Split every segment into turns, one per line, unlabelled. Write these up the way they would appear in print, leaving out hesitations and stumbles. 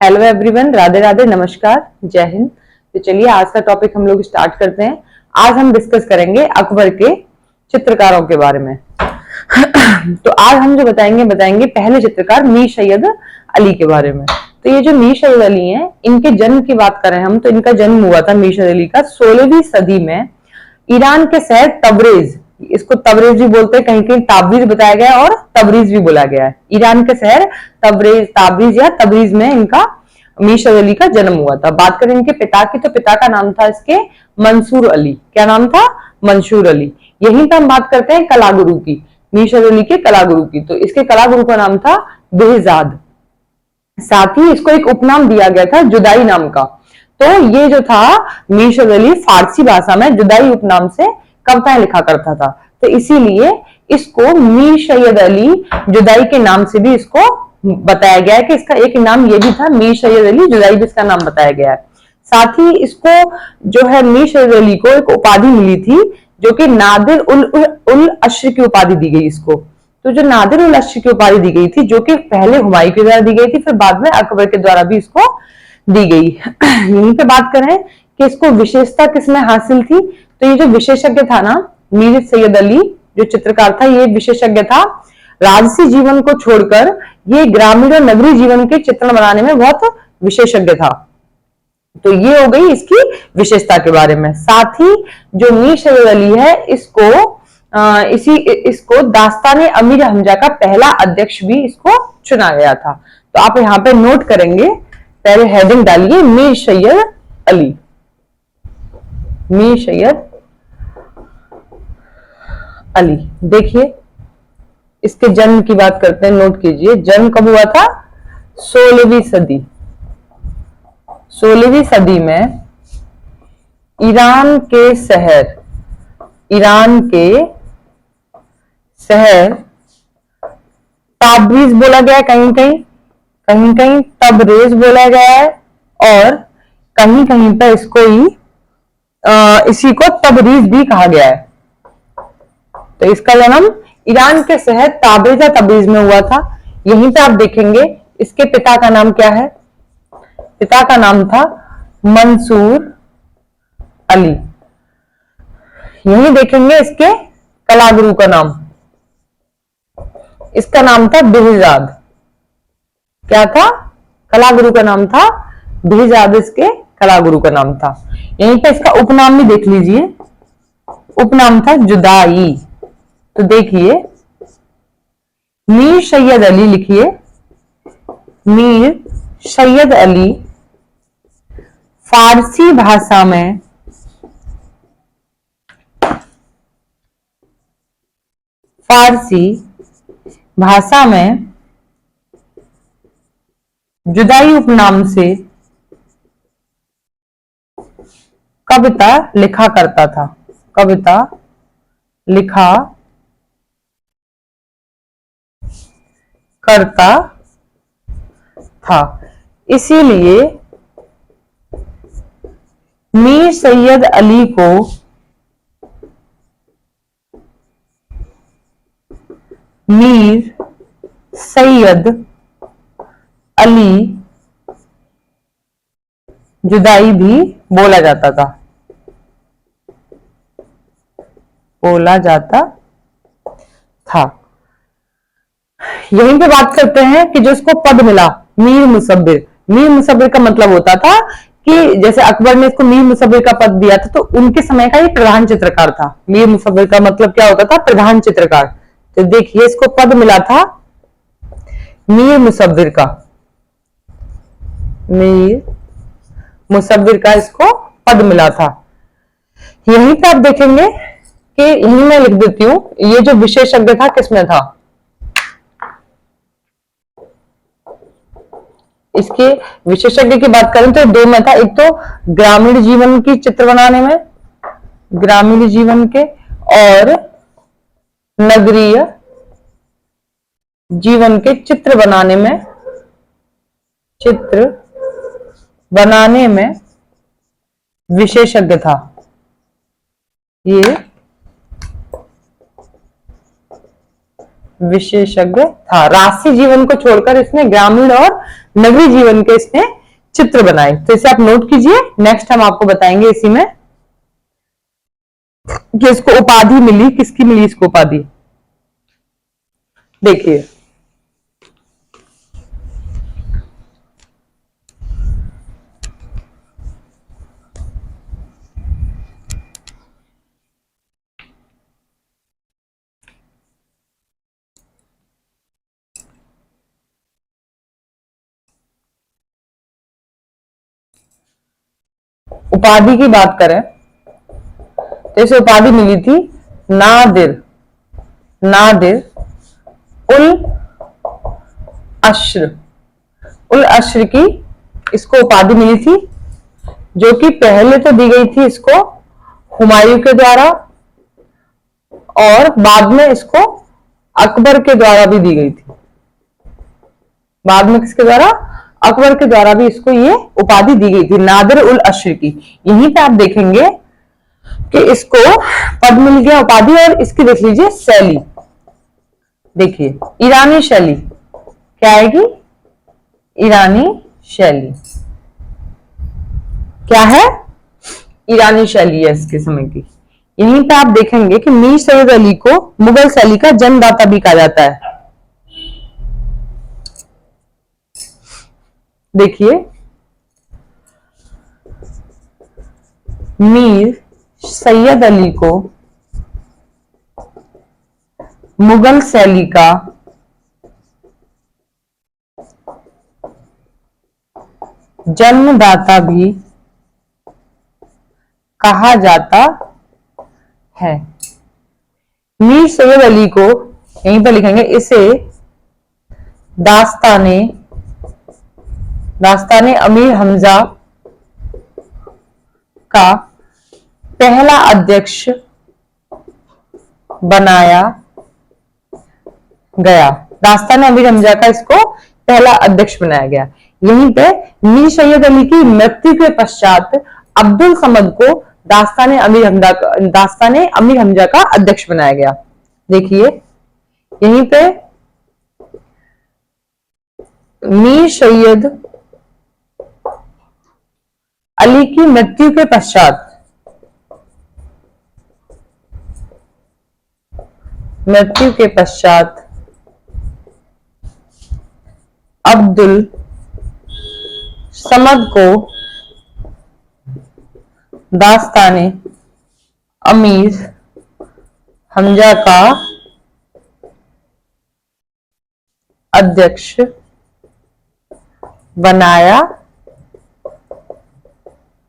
Hello everyone, Radhe Radhe, नमस्कार, जय हिंद। तो चलिए आज का टॉपिक हम लोग स्टार्ट करते हैं। आज हम डिस्कस करेंगे अकबर के चित्रकारों के बारे में। तो आज हम जो बताएंगे पहले चित्रकार मीर सैयद अली के बारे में। तो ये जो मीर सैयद अली हैं, इनके जन्म की बात करें हम तो इनका जन्म हुआ था मीर सैयद अली का 16वीं सदी में ईरान के शहर तबरेज, इसको तबरेज भी बोलते हैं, कहीं कहीं ताबरीज बताया गया है और तबरीज भी बोला गया है। ईरान के शहर तबरेज, ताबरीज या तबरीज में इनका मीर सैयद अली का जन्म हुआ था। बात करें इनके पिता की तो पिता का नाम था इसके मंसूर अली। क्या नाम था? मंसूर अली। यहीं पर हम बात करते हैं कलागुरु की, मीर सैयद अली के कलागुरु की। तो इसके कलागुरु का नाम था बेहजाद। साथ ही इसको एक उपनाम दिया गया था जुदाई नाम का। तो ये जो था मीर सैयद अली फारसी भाषा में जुदाई उपनाम से कविताएं लिखा करता था। तो इसीलिए इसको मीर सैयद अली जुदाई के नाम से भी इसको बताया गया है कि इसका एक नाम ये भी था, मीर सैयद अली जुदाई भी इसका नाम बताया गया है। साथ ही इसको जो है मीर सैयद अली को एक उपाधि मिली थी जो कि नादिर उल अश्र की उपाधि दी गई इसको। तो जो नादिर उल अश्र की उपाधि दी गई थी जो कि पहले हुमायूं के द्वारा दी गई थी, फिर बाद में अकबर के द्वारा भी इसको दी गई। यहीं पे बात करें कि इसको विशेषता किसमें हासिल थी, तो ये जो विशेषज्ञ था ना मीर सैयद अली जो चित्रकार था, ये विशेषज्ञ था राजसी जीवन को छोड़कर ये ग्रामीण और नगरीय जीवन के चित्रण बनाने में बहुत विशेषज्ञ था। तो ये हो गई इसकी विशेषता के बारे में। साथ ही जो मीर सैयद अली है इसको दास्ताने अमीर हमजा का पहला अध्यक्ष भी इसको चुना गया था। तो आप यहाँ पे नोट करेंगे, पहले हेडिंग डालिए मीर सैयद अली, मीर सैयद अली। देखिए इसके जन्म की बात करते हैं, नोट कीजिए जन्म कब हुआ था? 16वीं सदी। 16वीं सदी में ईरान के शहर ताबरीज बोला गया है, कहीं कहीं तबरेज बोला गया है और कहीं कहीं पर इसको ही इसी को तबरीज भी कहा गया है। तो इसका जन्म ईरान के शहर ताबरेज या तबरीज में हुआ था। यहीं पे आप देखेंगे इसके पिता का नाम क्या है? पिता का नाम था मंसूर अली। यहीं देखेंगे इसके कलागुरु का नाम, इसका नाम था बेहजाद। क्या था? कलागुरु का नाम था बेहजाद, इसके कलागुरु का नाम था। यहीं पे इसका उपनाम भी देख लीजिए, उपनाम था जुदाई। तो देखिए मीर सैयद अली लिखिए, मीर सैयद अली फारसी भाषा में जुदाई उपनाम से कविता लिखा करता था, कविता लिखा करता था। इसीलिए मीर सैयद अली को मीर सैयद अली जुदाई भी बोला जाता था। यहीं पे बात करते हैं कि जो इसको पद मिला मीर मुसब्बिर। मीर मुसब्बिर का मतलब होता था कि जैसे अकबर ने इसको मीर मुसब्बिर का पद दिया था तो उनके समय का ये प्रधान चित्रकार था। मीर मुसब्बिर का मतलब क्या होता था? प्रधान चित्रकार। तो देखिए इसको पद मिला था मीर मुसब्बिर का, मीर मुसब्बिर का इसको पद मिला था। यहीं पे आप देखेंगे कि यहीं मैं लिख देती हूं, ये जो विशेषज्ञ था किसमें था? इसके विशेषज्ञ की बात करें तो दो में था। एक तो ग्रामीण जीवन की चित्र बनाने में, ग्रामीण जीवन के, और नगरीय जीवन के चित्र बनाने में विशेषज्ञ था। ये विशेषज्ञ था। राष्ट्रीय जीवन को छोड़कर इसने ग्रामीण और नगरीय जीवन के इसने चित्र बनाए। तो इसे आप नोट कीजिए। नेक्स्ट हम आपको बताएंगे इसी में कि इसको उपाधि मिली, किसकी मिली इसको उपाधि। देखिए उपाधि की बात करें तो इसे उपाधि मिली थी नादिर, नादिर उल अश्र, उल अश्र की इसको उपाधि मिली थी, जो कि पहले तो दी गई थी इसको हुमायूं के द्वारा और बाद में इसको अकबर के द्वारा भी दी गई थी। बाद में किसके द्वारा? अकबर के द्वारा भी इसको ये उपाधि दी गई थी नादिर उल अश्र की। यहीं पे आप देखेंगे कि इसको पद मिल गया, उपाधि, और इसकी देख लीजिए शैली। देखिए ईरानी शैली क्या आएगी? ईरानी शैली क्या है? ईरानी शैली है इसके समय की। यहीं पे आप देखेंगे कि मीर सैयद अली को मुगल शैली का जन्मदाता भी कहा जाता है। देखिए मीर सैयद अली को मुगल शैली का जन्मदाता भी कहा जाता है। मीर सैयद अली को यहीं पर लिखेंगे, इसे दास्ताने अमीर हमजा का पहला अध्यक्ष बनाया गया। दास्ताने अमीर हमजा का इसको पहला अध्यक्ष बनाया गया। यहीं पे मीर सैयद अली की मृत्यु के पश्चात अब्दुल समद को दास्ताने अमीर हमजा का अध्यक्ष बनाया गया। देखिए यहीं पे मीर सैयद अली की मृत्यु के पश्चात अब्दुल समद को दास्ताने अमीर हमजा का अध्यक्ष बनाया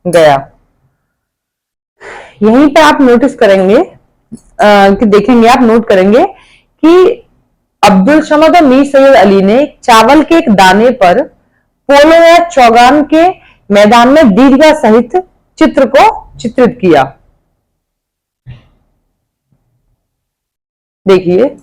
गया। यहीं पे आप नोटिस करेंगे कि देखेंगे, आप नोट करेंगे कि अब्दुल समद और मीर सैयद अली ने चावल के एक दाने पर पोलो या चौगान के मैदान में दीर्घा सहित चित्र को चित्रित किया। देखिए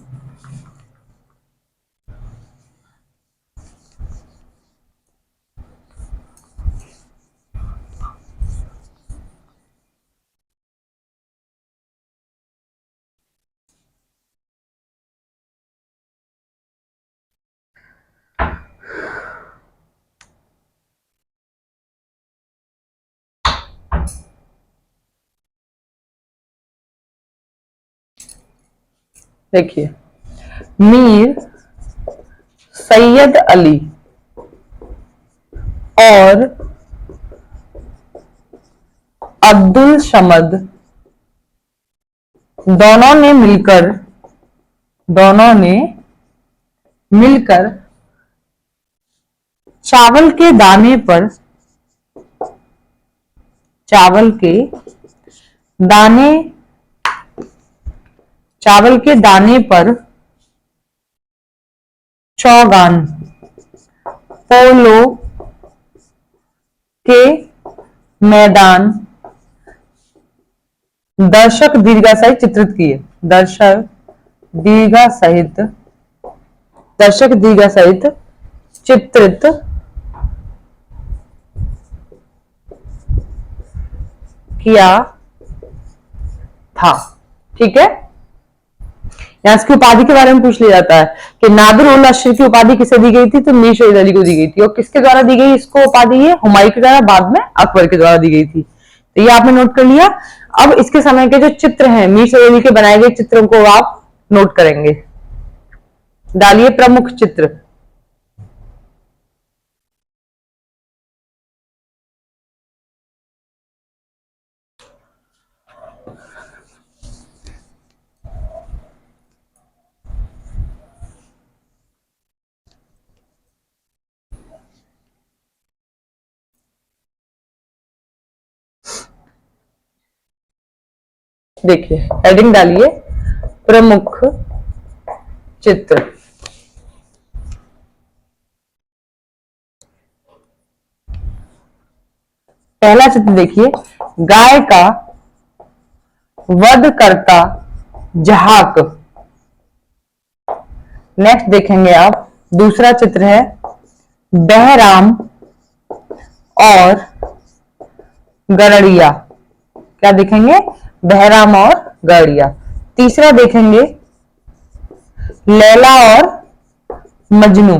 देखिए मीर सैयद अली और अब्दुल समद दोनों ने मिलकर चावल के दाने पर चौगान पोलो के मैदान दर्शक दीर्घा सहित चित्रित किए। दर्शक दीर्घा सहित चित्रित किया था। ठीक है, या इसकी उपाधि के बारे में पूछ लिया जाता है कि नादिर उल अशर की उपाधि किसे दी गई थी, तो मीर शहीद अली को दी गई थी। और किसके द्वारा दी गई इसको उपाधि? ये हुमायूं के द्वारा, बाद में अकबर के द्वारा दी गई थी। तो ये आपने नोट कर लिया। अब इसके समय के जो चित्र हैं, मीर शहीद अली के बनाए गए चित्रों को आप नोट करेंगे। डालिए प्रमुख चित्र। देखिए हेडिंग डालिए प्रमुख चित्र। पहला चित्र देखिए, गाय का वध करता जहाक। नेक्स्ट देखेंगे आप, दूसरा चित्र है बहराम और गड़रिया। क्या देखेंगे? बहराम और गड़रिया। तीसरा देखेंगे लैला और मजनू।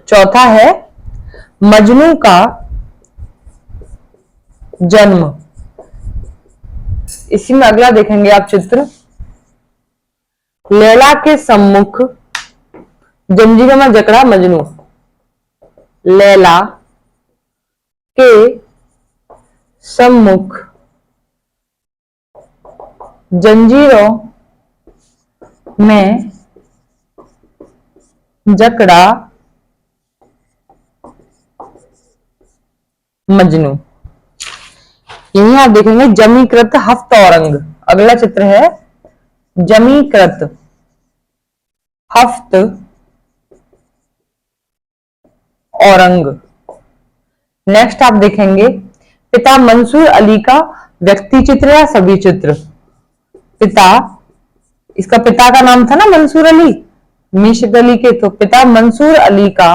चौथा है मजनू का जन्म। इसी में अगला देखेंगे आप चित्र, लैला के सम्मुख जंजीरों में जकड़ा मजनू। लैला के सम्मुख जंजीरों में जकड़ा मजनू। यही आप देखेंगे जमीकृत हफ्त औरंग। अगला चित्र है जमीकृत हफ्त औरंग। नेक्स्ट आप देखेंगे पिता मंसूर अली का व्यक्ति चित्र या सभी चित्र। पिता, इसका पिता का नाम था ना मंसूर अली, मीर अली के, तो पिता मंसूर अली का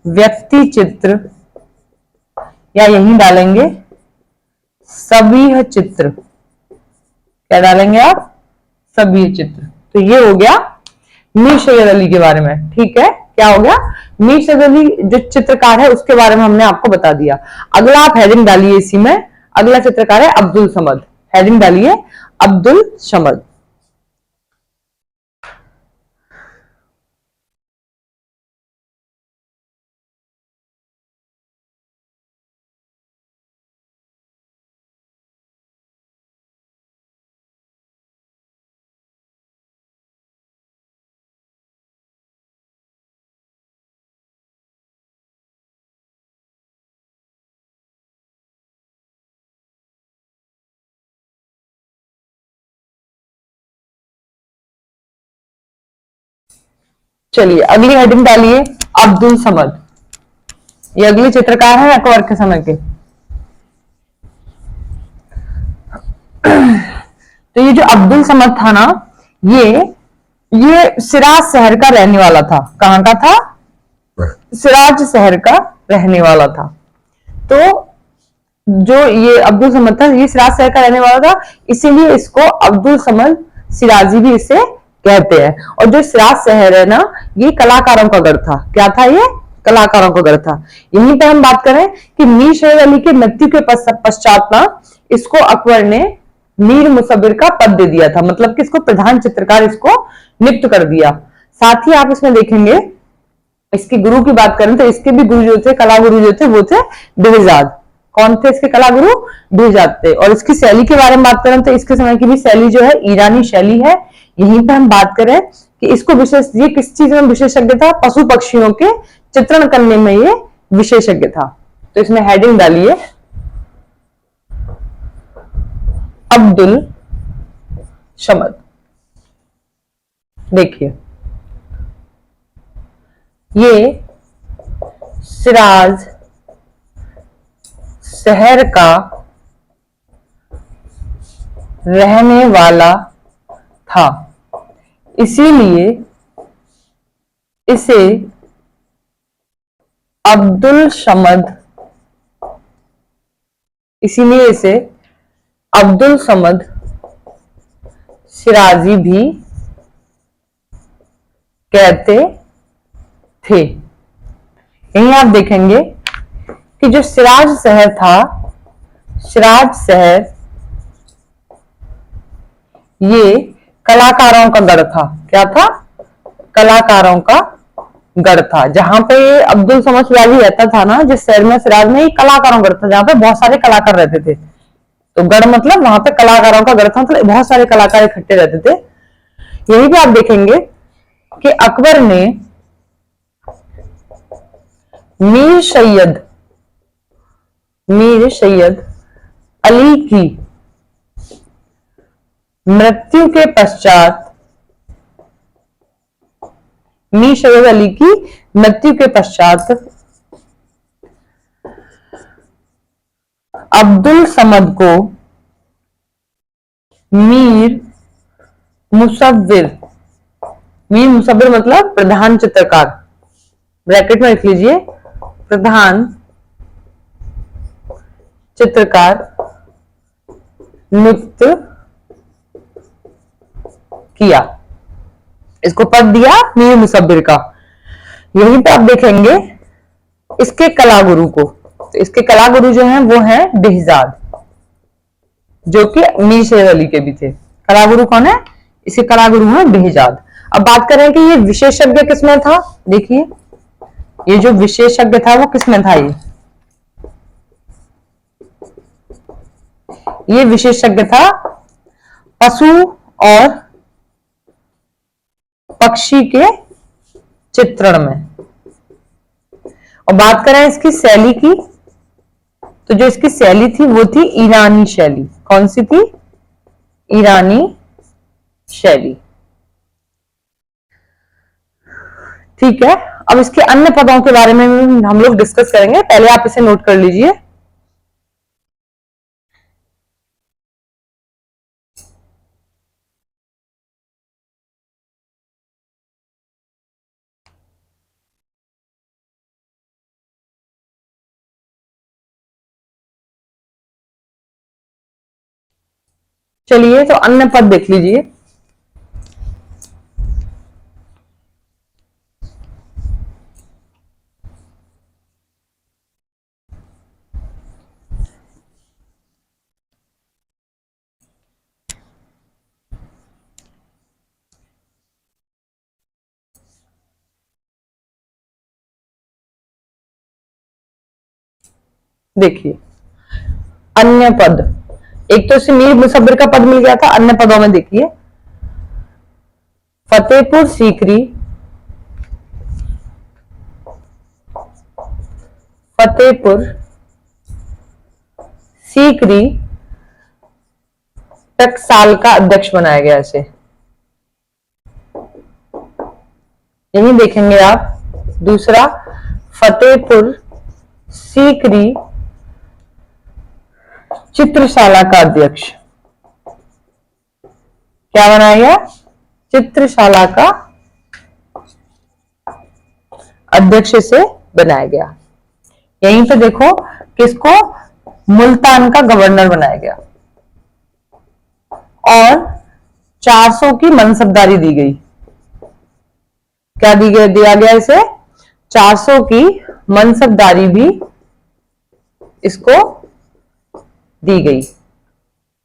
व्यक्ति चित्र, या यही डालेंगे सभी चित्र। क्या डालेंगे आप? सभी चित्र। तो ये हो गया मीर सैयद अली के बारे में। ठीक है, क्या हो गया? मीर सैयद अली जो चित्रकार है उसके बारे में हमने आपको बता दिया। अगला आप हेडिंग डालिए इसी में। अगला चित्रकार है अब्दुल समद। हेडिंग डालिए अब्दुल समद। चलिए अगली हेडिंग डालिए अब्दुल समद। ये अगले चित्रकार हैं अकबर के समय के। तो ये जो अब्दुल समद था ना, ये सिराज शहर का रहने वाला था। कहां का था? सिराज शहर का रहने वाला था। तो जो ये अब्दुल समद था, ये सिराज शहर का रहने वाला था, इसीलिए इसको अब्दुल समद सिराजी भी इसे कहते हैं। और जो सिराज शहर है ना, ये कलाकारों का गढ़ था। क्या था? ये कलाकारों का गढ़ था। यहीं पे हम बात करें कि मीर सैयद अली के मृत्यु के पश्चात ना, इसको अकबर ने मीर मुसव्विर का पद दे दिया था। मतलब कि इसको प्रधान चित्रकार इसको नियुक्त कर दिया। साथ ही आप इसमें देखेंगे, इसके गुरु की बात करें तो इसके भी गुरु जो थे, कला गुरु जो थे, वो थे बेहजाद। कौन थे इसके कला गुरु? बेहजाद थे। और इसकी शैली के बारे में बात करें तो इसके समय की भी शैली जो है ईरानी शैली है। यहीं पे हम बात करें कि इसको ये किस चीज में विशेषज्ञ था? पशु पक्षियों के चित्रण करने में ये विशेषज्ञ था। तो इसमें हेडिंग डालिए अब्दुल समद। देखिए ये सिराज शहर का रहने वाला था, इसीलिए इसे अब्दुल समद, इसीलिए इसे अब्दुल समद शिराजी भी कहते थे। यहीं आप देखेंगे कि जो सिराज शहर था, सिराज शहर ये कलाकारों का गढ़ था। क्या था? कलाकारों का गढ़ था। जहां पे अब्दुल समद सिराजी रहता था ना, जिस शहर में सिराज में, ये कलाकारों का गढ़ था, जहां पे बहुत सारे कलाकार रहते थे। तो गढ़ मतलब वहां पे कलाकारों का गढ़ था, मतलब बहुत सारे कलाकार इकट्ठे रहते थे। यही भी आप देखेंगे कि अकबर ने मीर सैयद अली की मृत्यु के पश्चात, मीर सैयद अली की मृत्यु के पश्चात अब्दुल समद को मीर मुसव्विर मतलब प्रधान चित्रकार, ब्रैकेट में लिख लीजिए, प्रधान चित्रकार नियुक्त किया। इसको पद दिया मीर मुसव्विर का। यहीं पे आप देखेंगे इसके कलागुरु को। तो इसके कलागुरु जो हैं वो हैं बेहजाद, जो कि मीर सैयद अली के भी थे। कलागुरु कौन है? इसके कलागुरु हैं बेहजाद। अब बात करें कि ये विशेषज्ञ किसमें था। देखिए ये जो विशेषज्ञ था वो किसमें था? ये विशेषज्ञ था पशु और पक्षी के चित्रण में। और बात करें इसकी शैली की, तो जो इसकी शैली थी वो थी ईरानी शैली। कौन सी थी? ईरानी शैली। ठीक है, अब इसके अन्य पदों के बारे में हम लोग डिस्कस करेंगे। पहले आप इसे नोट कर लीजिए। चलिए तो अन्य पद देख लीजिए। देखिए अन्य पद, एक तो इसे मीर मुसव्विर का पद मिल गया था। अन्य पदों में देखिए फतेहपुर सीकरी, फतेहपुर सीकरी टकसाल का अध्यक्ष बनाया गया इसे। यही देखेंगे आप। दूसरा फतेहपुर सीकरी चित्रशाला का अध्यक्ष। क्या बनाया गया? चित्रशाला का अध्यक्ष से बनाया गया। यहीं पे देखो किसको मुल्तान का गवर्नर बनाया गया और 400 की मनसबदारी दी गई। क्या दिया गया इसे? 400 की मनसबदारी भी इसको दी गई।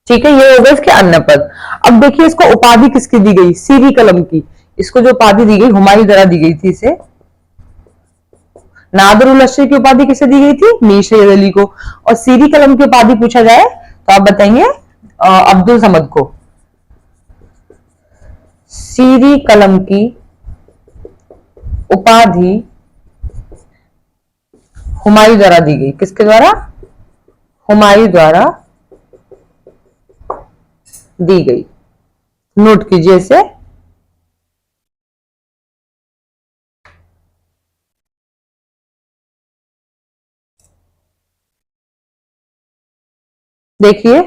ठीक है, ये हो गए इसके अन्य पद। अब देखिए इसको उपाधि किसकी दी गई? सीरी कलम की। इसको जो उपाधि दी गई हुमायूं द्वारा दी गई थी इसे। नादरुल लश्करी की उपाधि किसे दी गई थी? मीर सैयद अली को। और सीरी कलम की उपाधि पूछा जाए तो आप बताएंगे अब्दुल समद को। सीरी कलम की उपाधि हुमायूं द्वारा दी गई। किसके द्वारा? हुमायूं द्वारा दी गई। नोट कीजिए इसे। देखिए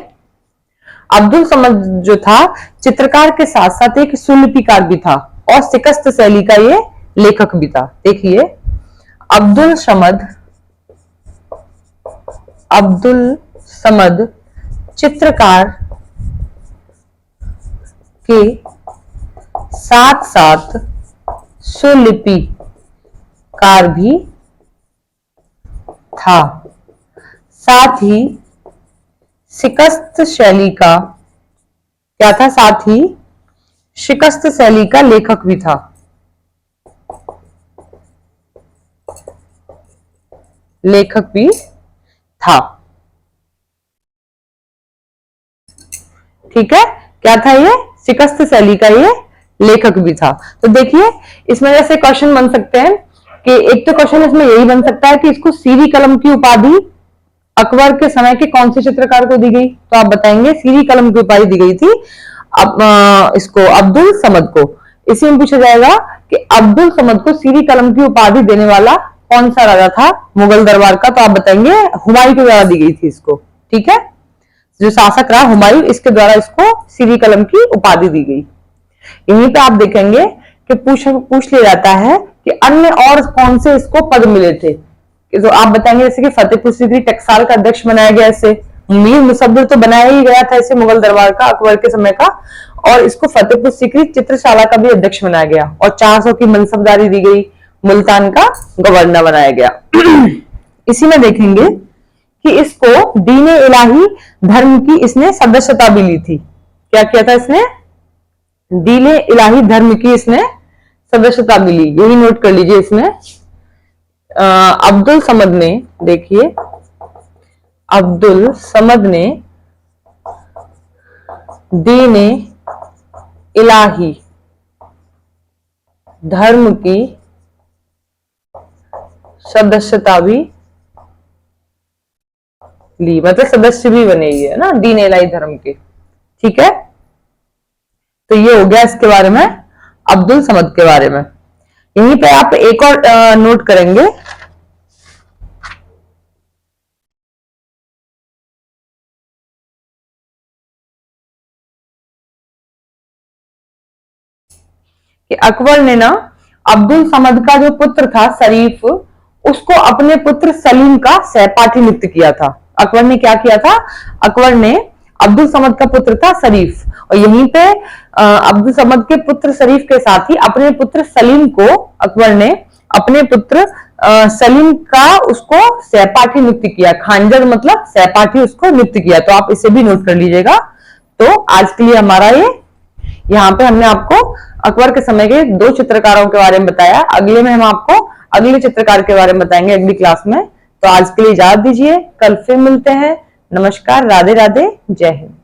अब्दुल समद जो था चित्रकार के साथ साथ एक सुलिपिकार भी था और शिकस्त शैली का ये लेखक भी था। देखिए अब्दुल समद चित्रकार के साथ साथ सुलिपिकार भी था। साथ ही शिकस्त शैली का क्या था? साथ ही शिकस्त शैली का लेखक भी था। लेखक भी था। ठीक है, क्या था ये? शिकस्त शैली का ये लेखक भी था। तो देखिए इसमें जैसे क्वेश्चन बन सकते हैं कि एक तो क्वेश्चन इसमें यही बन सकता है कि इसको सीरी कलम की उपाधि अकबर के समय के कौन से चित्रकार को दी गई? तो आप बताएंगे सीरी कलम की उपाधि दी गई थी इसको अब्दुल समद को। इसी में पूछा जाएगा कि अब्दुल समद को सीरी कलम की उपाधि देने वाला कौन सा राजा था मुगल दरबार का? तो आप बताएंगे हुमायूं के द्वारा दी गई थी इसको। ठीक है, जो शासक रहा हुमायूं, इसके द्वारा इसको सीरी कलम की उपाधि दी गई। यहीं पे आप देखेंगे कि पूछ लिया जाता है कि अन्य और कौन से इसको पद मिले थे। तो आप बताएंगे जैसे कि फतेहपुर सीकरी टकसाल का अध्यक्ष बनाया गया इसे, मीर मुसव्विर तो बनाया ही गया था इसे मुगल दरबार का अकबर के समय का, और इसको फतेहपुर सीकरी चित्रशाला का भी अध्यक्ष बनाया गया, और 400 की मनसबदारी दी गई, मुल्तान का गवर्नर बनाया गया। इसी में देखेंगे कि इसको दीन इलाही धर्म की इसने सदस्यता भी ली थी। क्या किया था इसने? दीन इलाही धर्म की इसने सदस्यता भी ली। यही नोट कर लीजिए इसमें। अब्दुल समद ने, देखिए अब्दुल समद ने दीन इलाही धर्म की सदस्यता भी ली, मतलब सदस्य भी बने है ना दीन इलाही धर्म के। ठीक है, तो ये हो गया इसके बारे में, अब्दुल समद के बारे में। यहीं पे आप एक और नोट करेंगे कि अकबर ने ना अब्दुल समद का जो पुत्र था शरीफ, उसको अपने पुत्र सलीम का सहपाठी नियुक्त किया था। अकबर ने क्या किया था? अकबर ने अब्दुल समद का पुत्र था शरीफ, और यहीं पे अब्दुल समद के पुत्र शरीफ के साथ ही अपने पुत्र सलीम को अकबर ने अपने पुत्र सलीम का उसको सहपाठी नियुक्त किया। खांजर मतलब सहपाठी उसको नियुक्त किया। तो आप इसे भी नोट कर लीजिएगा। तो आज के लिए हमारा ये, यहाँ पे हमने आपको अकबर के समय के 2 चित्रकारों के बारे में बताया। अगले में हम आपको अगले चित्रकार के बारे में बताएंगे अगली क्लास में। तो आज के लिए इजाजत दीजिए, कल फिर मिलते हैं। नमस्कार, राधे राधे, जय हिंद।